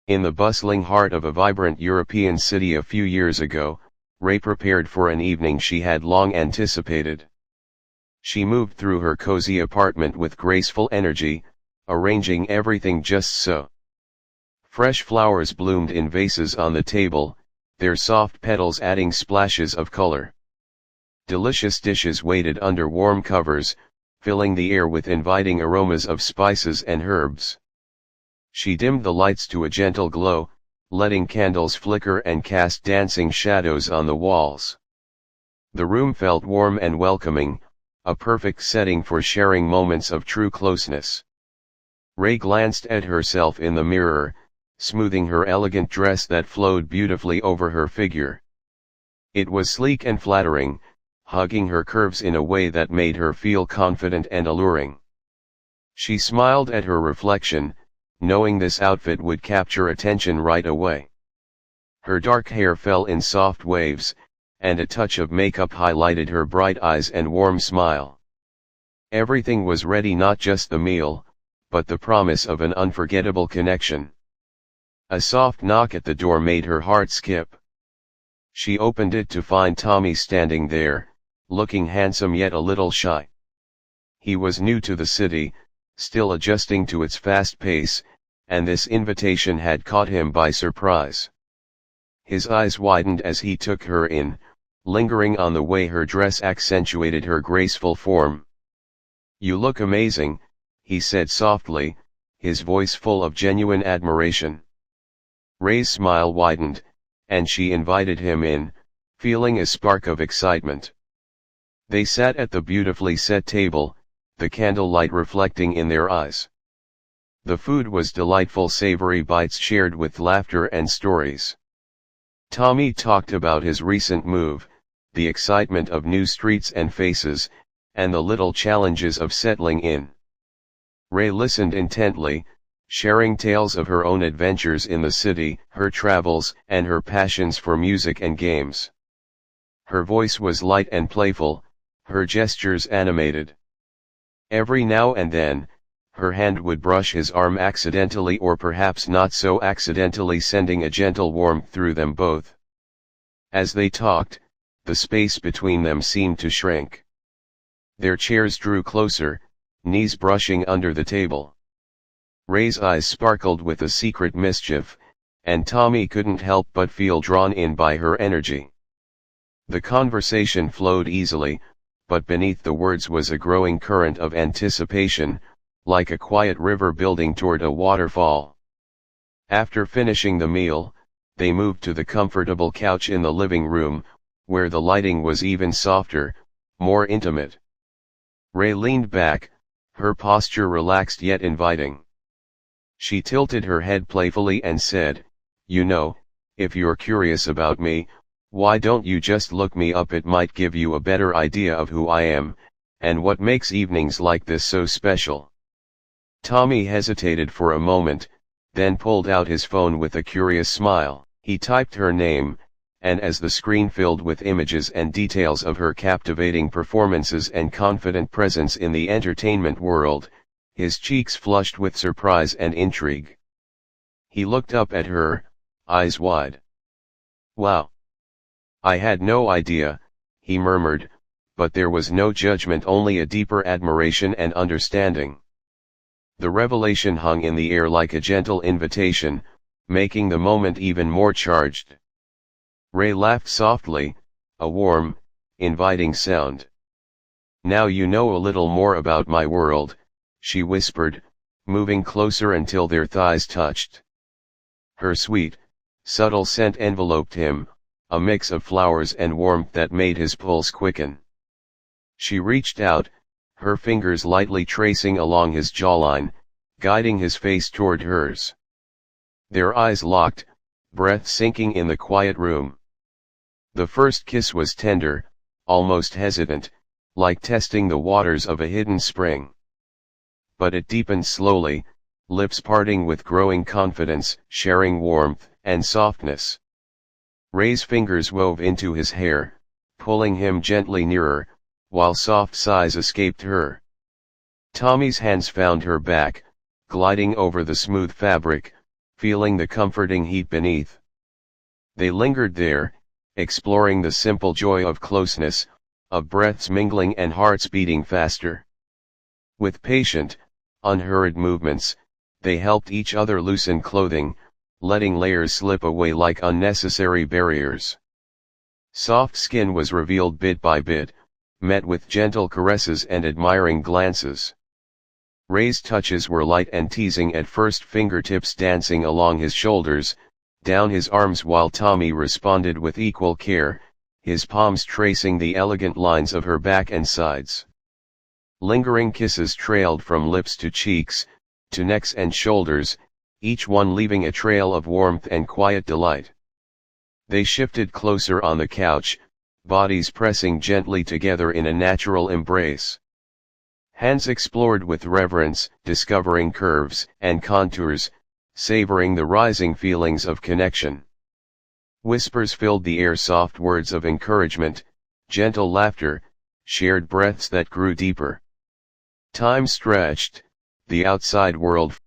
In the bustling heart of a vibrant European city a few years ago, Ray prepared for an evening she had long anticipated. She moved through her cozy apartment with graceful energy, arranging everything just so. Fresh flowers bloomed in vases on the table, their soft petals adding splashes of color. Delicious dishes waited under warm covers, filling the air with inviting aromas of spices and herbs. She dimmed the lights to a gentle glow, letting candles flicker and cast dancing shadows on the walls. The room felt warm and welcoming, a perfect setting for sharing moments of true closeness. Ray glanced at herself in the mirror, smoothing her elegant dress that flowed beautifully over her figure. It was sleek and flattering, hugging her curves in a way that made her feel confident and alluring. She smiled at her reflection, knowing this outfit would capture attention right away. Her dark hair fell in soft waves, and a touch of makeup highlighted her bright eyes and warm smile. Everything was ready, not just the meal, but the promise of an unforgettable connection. A soft knock at the door made her heart skip. She opened it to find Tommy standing there, looking handsome yet a little shy. He was new to the city, still adjusting to its fast pace, and this invitation had caught him by surprise. His eyes widened as he took her in, lingering on the way her dress accentuated her graceful form. "You look amazing," he said softly, his voice full of genuine admiration. Ray's smile widened, and she invited him in, feeling a spark of excitement. They sat at the beautifully set table, the candlelight reflecting in their eyes. The food was delightful, savory bites shared with laughter and stories. Tommy talked about his recent move, the excitement of new streets and faces, and the little challenges of settling in. Ray listened intently, sharing tales of her own adventures in the city, her travels, and her passions for music and games. Her voice was light and playful, her gestures animated. Every now and then, her hand would brush his arm accidentally or perhaps not so accidentally, sending a gentle warmth through them both. As they talked, the space between them seemed to shrink. Their chairs drew closer, knees brushing under the table. Ray's eyes sparkled with a secret mischief, and Tommy couldn't help but feel drawn in by her energy. The conversation flowed easily, but beneath the words was a growing current of anticipation, like a quiet river building toward a waterfall. After finishing the meal, they moved to the comfortable couch in the living room, where the lighting was even softer, more intimate. Ray leaned back, her posture relaxed yet inviting. She tilted her head playfully and said, "You know, if you're curious about me, why don't you just look me up? It might give you a better idea of who I am, and what makes evenings like this so special." Tommy hesitated for a moment, then pulled out his phone with a curious smile. He typed her name, and as the screen filled with images and details of her captivating performances and confident presence in the entertainment world, his cheeks flushed with surprise and intrigue. He looked up at her, eyes wide. "Wow! I had no idea," he murmured, but there was no judgment, only a deeper admiration and understanding. The revelation hung in the air like a gentle invitation, making the moment even more charged. Ray laughed softly, a warm, inviting sound. "Now you know a little more about my world," she whispered, moving closer until their thighs touched. Her sweet, subtle scent enveloped him, a mix of flowers and warmth that made his pulse quicken. She reached out, her fingers lightly tracing along his jawline, guiding his face toward hers. Their eyes locked, breath sinking in the quiet room. The first kiss was tender, almost hesitant, like testing the waters of a hidden spring. But it deepened slowly, lips parting with growing confidence, sharing warmth and softness. Ray's fingers wove into his hair, pulling him gently nearer, while soft sighs escaped her. Tommy's hands found her back, gliding over the smooth fabric, feeling the comforting heat beneath. They lingered there, exploring the simple joy of closeness, of breaths mingling and hearts beating faster. With patient, unhurried movements, they helped each other loosen clothing, letting layers slip away like unnecessary barriers. Soft skin was revealed bit by bit, met with gentle caresses and admiring glances. Ray's touches were light and teasing at first, fingertips dancing along his shoulders, down his arms, while Tommy responded with equal care, his palms tracing the elegant lines of her back and sides. Lingering kisses trailed from lips to cheeks, to necks and shoulders, each one leaving a trail of warmth and quiet delight. They shifted closer on the couch, bodies pressing gently together in a natural embrace. Hands explored with reverence, discovering curves and contours, savoring the rising feelings of connection. Whispers filled the air, soft words of encouragement, gentle laughter, shared breaths that grew deeper. Time stretched, the outside world